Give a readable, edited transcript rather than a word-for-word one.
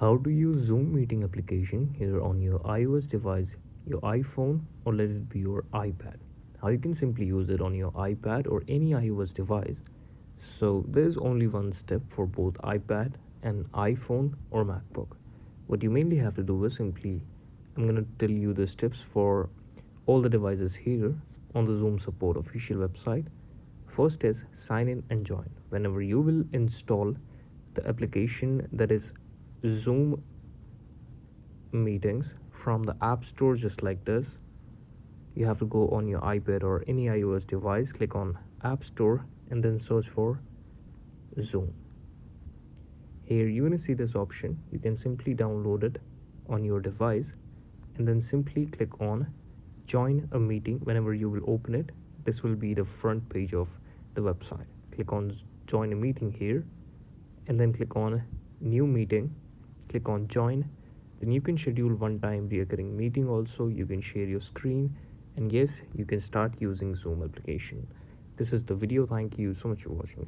How to use Zoom meeting application here on your iOS device, your iPhone, or let it be your iPad. How you can simply use it on your iPad or any iOS device. So there's only one step for both iPad and iPhone or MacBook. What you mainly have to do is simply, I'm going to tell you the steps for all the devices here on the Zoom support official website. First is sign in and join. Whenever you will install the application that is Zoom meetings from the App Store, just like this, you have to go on your iPad or any iOS device, click on App Store, and then search for Zoom. Here you're going to see this option. You can simply download it on your device and then simply click on join a meeting. Whenever you will open it, this will be the front page of the website. Click on join a meeting here and then click on new meeting, click on join. Then you can schedule one time recurring meeting. Also you can share your screen, and yes, you can start using Zoom application. This is the video. Thank you so much for watching it.